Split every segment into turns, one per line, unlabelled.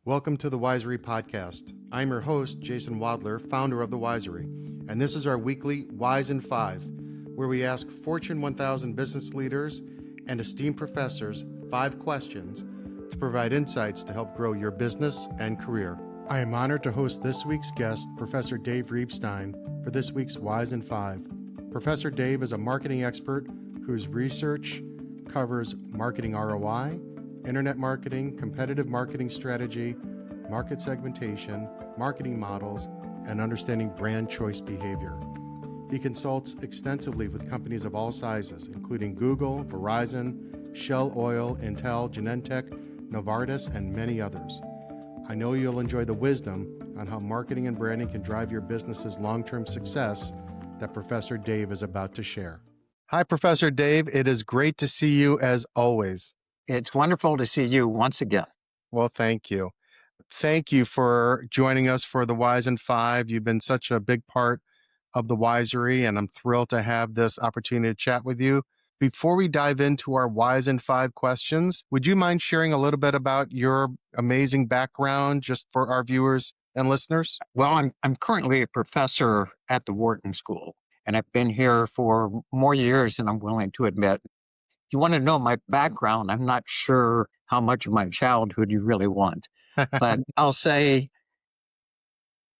Welcome to the Wisory podcast. I'm your host, Jason Wadler, founder of the Wisory, and this is our weekly Wise in 5, where we ask Fortune 1000 business leaders and esteemed professors 5 questions to provide insights to help grow your business and career. I am honored to host this week's guest, Professor Dave Reibstein, for this week's Wise in 5. Professor Dave is a marketing expert whose research covers marketing ROI, internet marketing, competitive marketing strategy, market segmentation, marketing models, and understanding brand choice behavior. He consults extensively with companies of all sizes, including Google, Verizon, Shell Oil, Intel, Genentech, Novartis, and many others. I know you'll enjoy the wisdom on how marketing and branding can drive your business's long-term success that Professor Dave is about to share. Hi, Professor Dave. It is great to see you as always.
It's wonderful to see you once again.
Well, thank you. Thank you for joining us for the Wise in 5. You've been such a big part of the Wisory, and I'm thrilled to have this opportunity to chat with you. Before we dive into our Wise in 5 questions, would you mind sharing a little bit about your amazing background just for our viewers and listeners?
Well, I'm currently a professor at the Wharton School, and I've been here for more years than I'm willing to admit. If you want to know my background, I'm not sure how much of my childhood you really want. But I'll say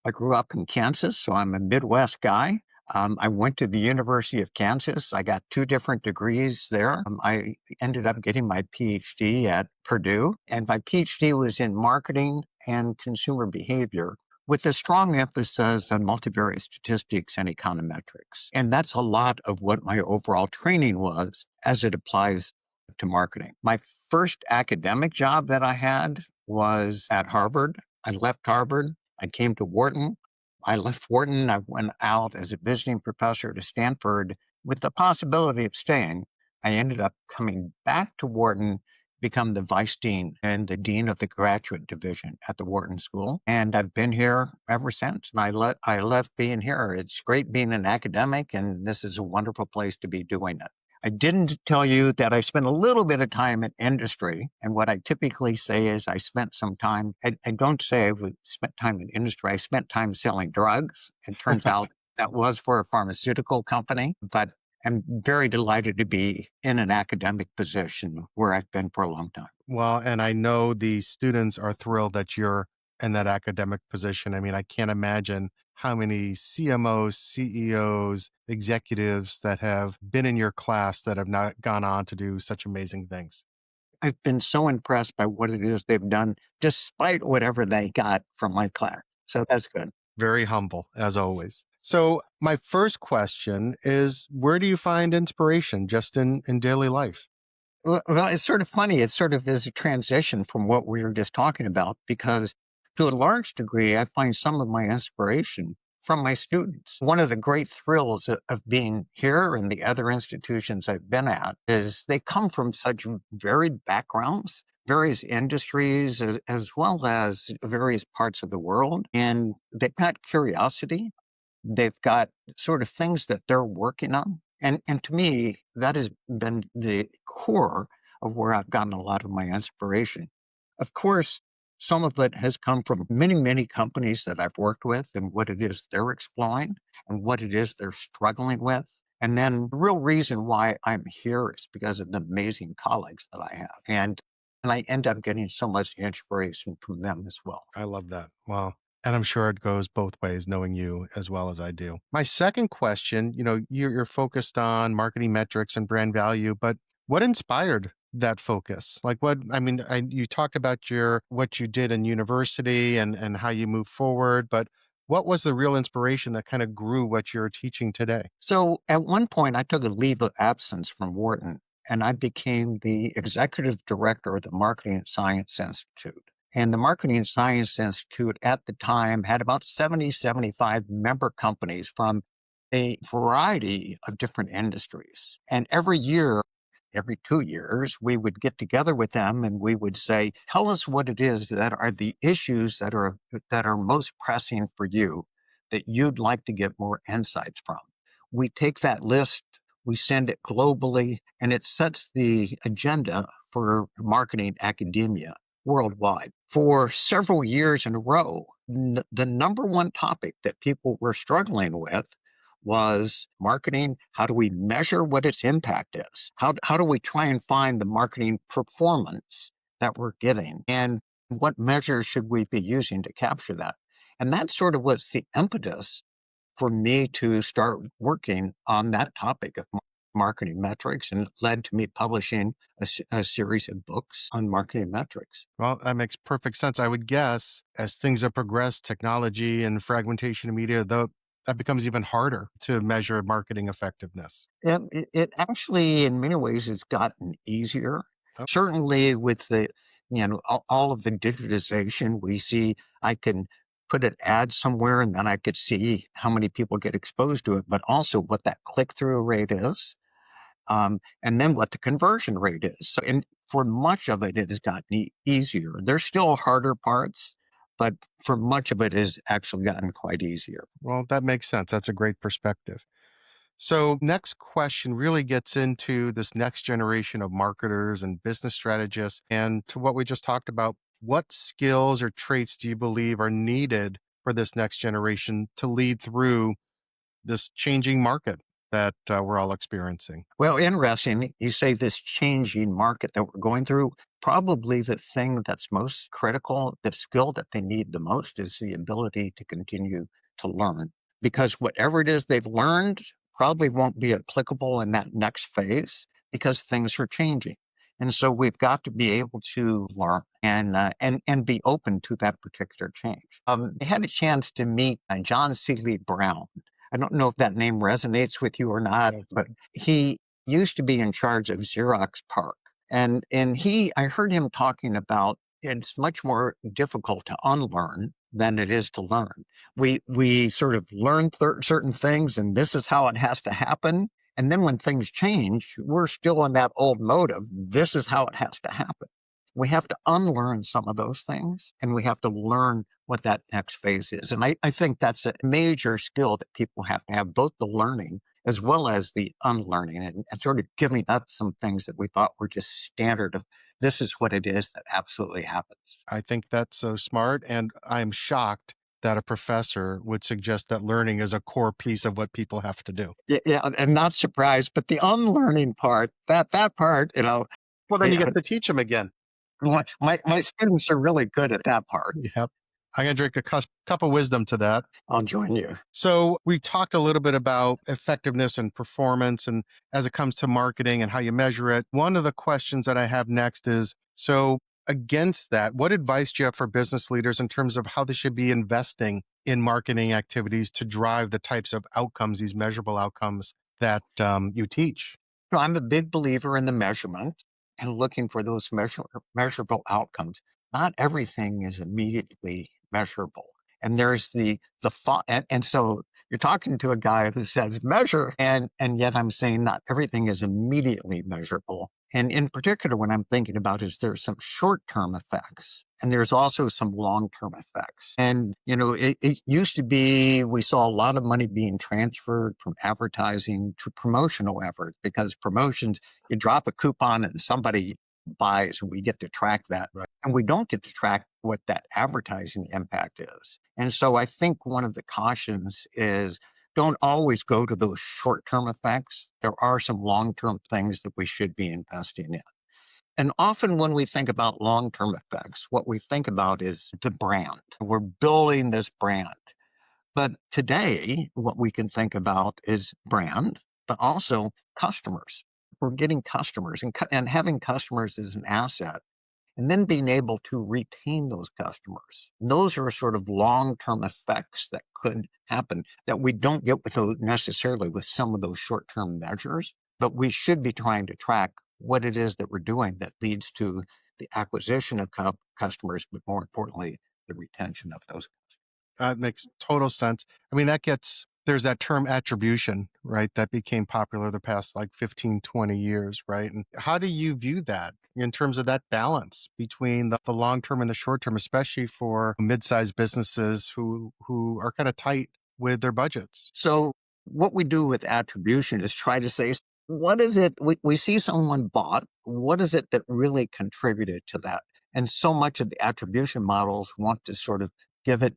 I grew up in Kansas, so I'm a Midwest guy. I went to the University of Kansas. I got 2 different degrees there. I ended up getting my PhD at Purdue, and my PhD was in marketing and consumer behavior with a strong emphasis on multivariate statistics and econometrics. And that's a lot of what my overall training was as it applies to marketing. My first academic job that I had was at Harvard. I left Harvard. I came to Wharton. I left Wharton. I went out as a visiting professor to Stanford with the possibility of staying. I ended up coming back to Wharton, become the vice dean and the dean of the graduate division at the Wharton School. And I've been here ever since. And I love being here. It's great being an academic, and this is a wonderful place to be doing it. I didn't tell you that I spent a little bit of time in industry. And what I typically say is I spent some time, I don't say I spent time in industry. I spent time selling drugs. It turns out that was for a pharmaceutical company, but I'm very delighted to be in an academic position where I've been for a long time.
Well, and I know the students are thrilled that you're in that academic position. I mean, I can't imagine how many CMOs, CEOs, executives that have been in your class that have not gone on to do such amazing things.
I've been so impressed by what it is they've done, despite whatever they got from my class. So that's good.
Very humble, as always. So my first question is, where do you find inspiration just in daily life?
Well, it's sort of funny. It sort of is a transition from what we were just talking about, because to a large degree, I find some of my inspiration from my students. One of the great thrills of being here and the other institutions I've been at is they come from such varied backgrounds, various industries, as well as various parts of the world. And they've got curiosity. They've got sort of things that they're working on. And to me, that has been the core of where I've gotten a lot of my inspiration. Of course, some of it has come from many, many companies that I've worked with and what it is they're exploring and what it is they're struggling with. And then the real reason why I'm here is because of the amazing colleagues that I have. And I end up getting so much inspiration from them as well.
I love that. Wow. And I'm sure it goes both ways, knowing you as well as I do. My second question, you're focused on marketing metrics and brand value, but what inspired that focus? You talked about what you did in university and how you move forward, but what was the real inspiration that kind of grew what you're teaching today?
So at one point, I took a leave of absence from Wharton, and I became the executive director of the Marketing and Science Institute. And the Marketing and Science Institute at the time had about 75 member companies from a variety of different industries. And every 2 years, we would get together with them and we would say, tell us what it is that are the issues that are most pressing for you that you'd like to get more insights from. We take that list, we send it globally, and it sets the agenda for marketing academia. worldwide. For several years in a row, the number one topic that people were struggling with was marketing. How do we measure what its impact is? How do we try and find the marketing performance that we're getting? And what measures should we be using to capture that? And that sort of was the impetus for me to start working on that topic of marketing metrics, and it led to me publishing a series of books on marketing metrics.
Well, that makes perfect sense. I would guess as things have progressed, technology and fragmentation of media, though, that becomes even harder to measure marketing effectiveness.
And it actually, in many ways, has gotten easier.
Oh,
Certainly, with the all of the digitization, we see I can put an ad somewhere, and then I could see how many people get exposed to it, but also what that click through rate is, and then what the conversion rate is. So, and for much of it, it has gotten easier. There's still harder parts, but for much of it, has actually gotten quite easier.
well, that makes sense. That's a great perspective. So, next question really gets into this next generation of marketers and business strategists. And to what we just talked about, what skills or traits do you believe are needed for this next generation to lead through this changing market that we're all experiencing?
Well, interesting. You say this changing market that we're going through. Probably the thing that's most critical, the skill that they need the most is the ability to continue to learn. Because whatever it is they've learned probably won't be applicable in that next phase because things are changing. And so we've got to be able to learn and be open to that particular change. I had a chance to meet John Seeley Brown. I don't know if that name resonates with you or not, but he used to be in charge of Xerox PARC. And I heard him talking about it's much more difficult to unlearn than it is to learn. We sort of learn certain things, and this is how it has to happen. And then when things change, we're still in that old mode of this is how it has to happen. We have to unlearn some of those things, and we have to learn what that next phase is. And I think that's a major skill that people have to have, both the learning as well as the unlearning, and sort of giving up some things that we thought were just standard of this is what it is that absolutely happens.
I think that's so smart. And I'm shocked that a professor would suggest that learning is a core piece of what people have to do.
Yeah, and not surprised, but the unlearning part, that part,
Well, then you get to teach them again.
my students are really good at that part.
Yep. I'm going to drink a cup of wisdom to that.
I'll join you.
So, we talked a little bit about effectiveness and performance, and as it comes to marketing and how you measure it. One of the questions that I have next is so, against that, what advice do you have for business leaders in terms of how they should be investing in marketing activities to drive the types of outcomes, these measurable outcomes that you teach?
So I'm a big believer in the measurement and looking for those measurable outcomes. Not everything is immediately measurable. And there's and so you're talking to a guy who says measure, and yet I'm saying not everything is immediately measurable. And in particular, what I'm thinking about is there's some short-term effects, and there's also some long-term effects. And it used to be we saw a lot of money being transferred from advertising to promotional efforts because promotions, you drop a coupon and somebody buys, and we get to track that.
Right.
And we don't get to track what that advertising impact is. And so I think one of the cautions is don't always go to those short-term effects. There are some long-term things that we should be investing in. And often when we think about long-term effects, what we think about is the brand. We're building this brand. But today, what we can think about is brand, but also customers. We're getting customers, and having customers is an asset, and then being able to retain those customers. Those are sort of long-term effects that could happen that we don't get necessarily with some of those short-term measures, but we should be trying to track what it is that we're doing that leads to the acquisition of customers, but more importantly, the retention of those customers.
That makes total sense. I mean, there's that term attribution, right? That became popular the past like 15, 20 years, right? And how do you view that in terms of that balance between the long term and the short term, especially for mid-sized businesses who are kind of tight with their budgets?
So what we do with attribution is try to say, what is it we see someone bought? What is it that really contributed to that? And so much of the attribution models want to sort of give it,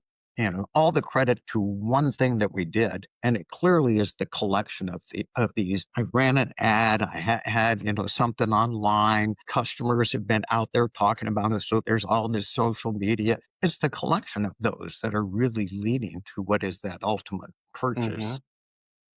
all the credit to one thing that we did. And it clearly is the collection of these. I ran an ad, I had, something online. Customers have been out there talking about it. So there's all this social media. It's the collection of those that are really leading to what is that ultimate
Mm-hmm.
purchase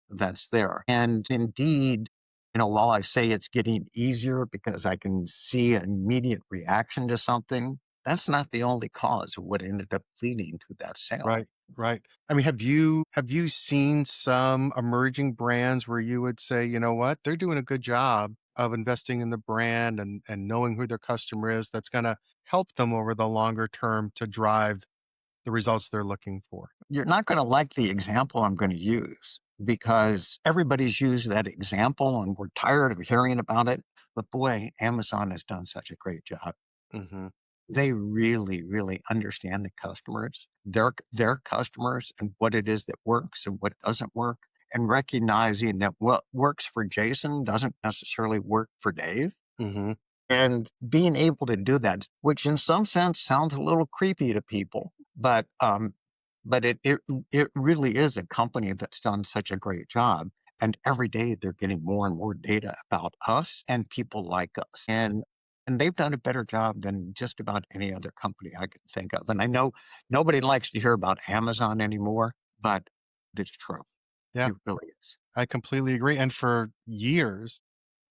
that's there. And indeed, while I say it's getting easier because I can see an immediate reaction to something, that's not the only cause of what ended up leading to that sale.
Right, right. I mean, have you seen some emerging brands where you would say, you know what, they're doing a good job of investing in the brand and knowing who their customer is that's going to help them over the longer term to drive the results they're looking for?
You're not going to like the example I'm going to use because everybody's used that example and we're tired of hearing about it. But boy, Amazon has done such a great job.
Mm-hmm.
They really, really understand the customers, their customers, and what it is that works and what doesn't work, and recognizing that what works for Jason doesn't necessarily work for Dave.
Mm-hmm.
And being able to do that, which in some sense sounds a little creepy to people, but it really is a company that's done such a great job. And every day they're getting more and more data about us and people like us. And they've done a better job than just about any other company I could think of. And I know nobody likes to hear about Amazon anymore, but it's true.
Yeah,
It really is.
I completely agree. And for years,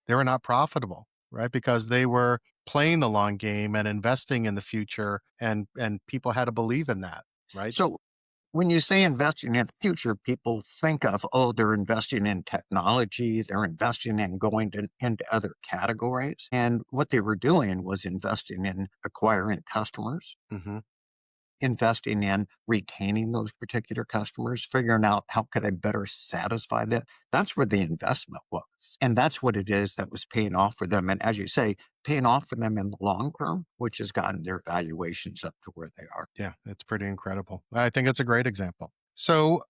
they were not profitable, right? Because they were playing the long game and investing in the future, and people had to believe in that, right?
So when you say investing in the future, people think of, oh, they're investing in technology, they're investing in going into other categories. And what they were doing was investing in acquiring customers,
Mm-hmm.
investing in retaining those particular customers, figuring out how could I better satisfy them. That's where the investment was. And that's what it is that was paying off for them. And as you say, paying off for them in the long term, which has gotten their valuations up to where they are.
Yeah, it's pretty incredible. I think it's a great example. So,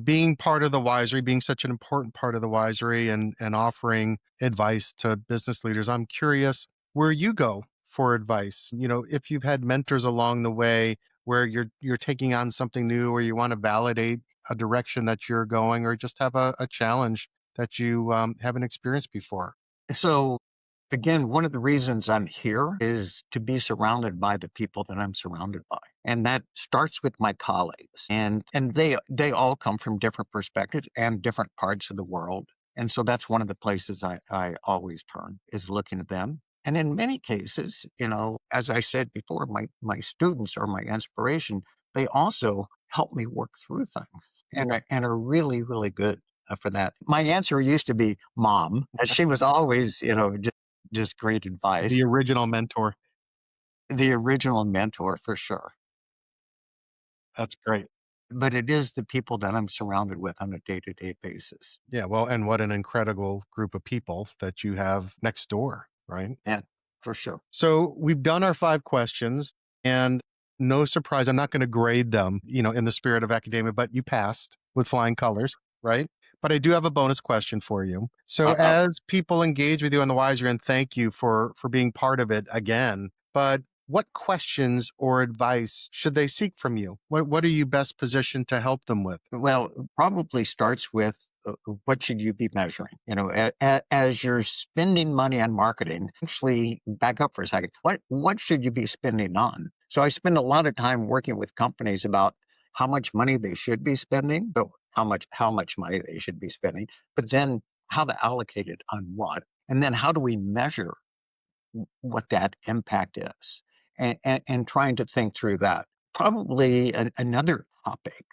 being part of the Wisery, being such an important part of the Wisery and offering advice to business leaders, I'm curious where you go for advice. If you've had mentors along the way where you're taking on something new or you want to validate a direction that you're going or just have a challenge that you haven't experienced before.
So again, one of the reasons I'm here is to be surrounded by the people that I'm surrounded by. And that starts with my colleagues. And they all come from different perspectives and different parts of the world. And so that's one of the places I always turn is looking at them. And in many cases, as I said before, my students are my inspiration. They also help me work through things and are really, really good for that. My answer used to be mom. She was always, just great
The
advice.
original mentor.
The original mentor for sure.
That's great.
But it is the people that I'm surrounded with on a day-to-day basis.
Yeah, well, and what an incredible group of people that you have next door, right?
Yeah, for sure.
So we've done our 5 questions, and no surprise, I'm not going to grade them, in the spirit of academia, but you passed with flying colors, right? But I do have a bonus question for you. So
Uh-oh.
as people engage with you on the Wiser, and thank you for being part of it again, but what questions or advice should they seek from you? What are you best positioned to help them with?
Well, probably starts with what should you be measuring? As you're spending money on marketing, actually back up for a second. What should you be spending on? So I spend a lot of time working with companies about how much money they should be spending. So how much money they should be spending, but then how to allocate it on what, and then how do we measure what that impact is, and trying to think through that. Probably another topic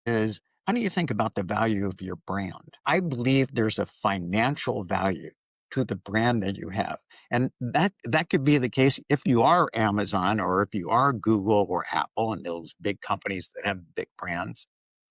is how do you think about the value of your brand? I believe there's a financial value to the brand that you have. And that could be the case if you are Amazon or if you are Google or Apple and those big companies that have big brands.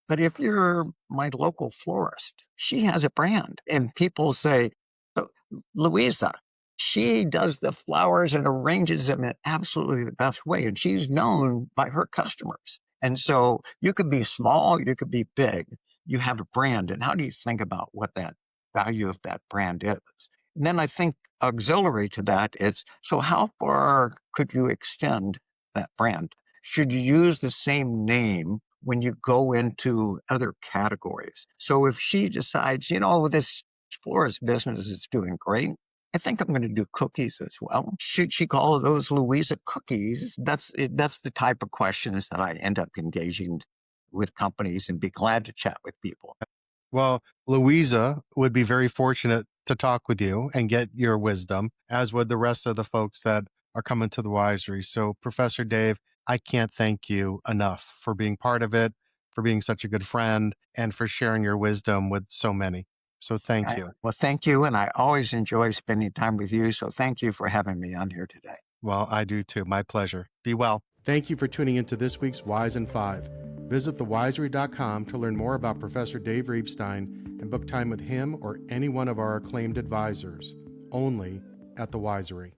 But if you're my local florist, she has a brand and people say, "Oh, Louisa, she does the flowers and arranges them in absolutely the best way. And she's known by her customers." And so you could be small, you could be big. You have a brand. And how do you think about what that value of that brand is? And then I think auxiliary to that is, so how far could you extend that brand? Should you use the same name when you go into other categories? So if she decides, this florist business is doing great, I think I'm going to do cookies as well. Should she call those Louisa cookies? That's the type of questions that I end up engaging with companies and be glad to chat with people.
Well, Louisa would be very fortunate to talk with you and get your wisdom, as would the rest of the folks that are coming to the Wisery. So, Professor Dave, I can't thank you enough for being part of it, for being such a good friend, and for sharing your wisdom with so many. So, thank you.
Well, thank you. And I always enjoy spending time with you. So thank you for having me on here today.
Well, I do too. My pleasure. Be well. Thank you for tuning into this week's Wise in 5. Visit thewisery.com to learn more about Professor Dave Reibstein and book time with him or any one of our acclaimed advisors, only at the Wisery.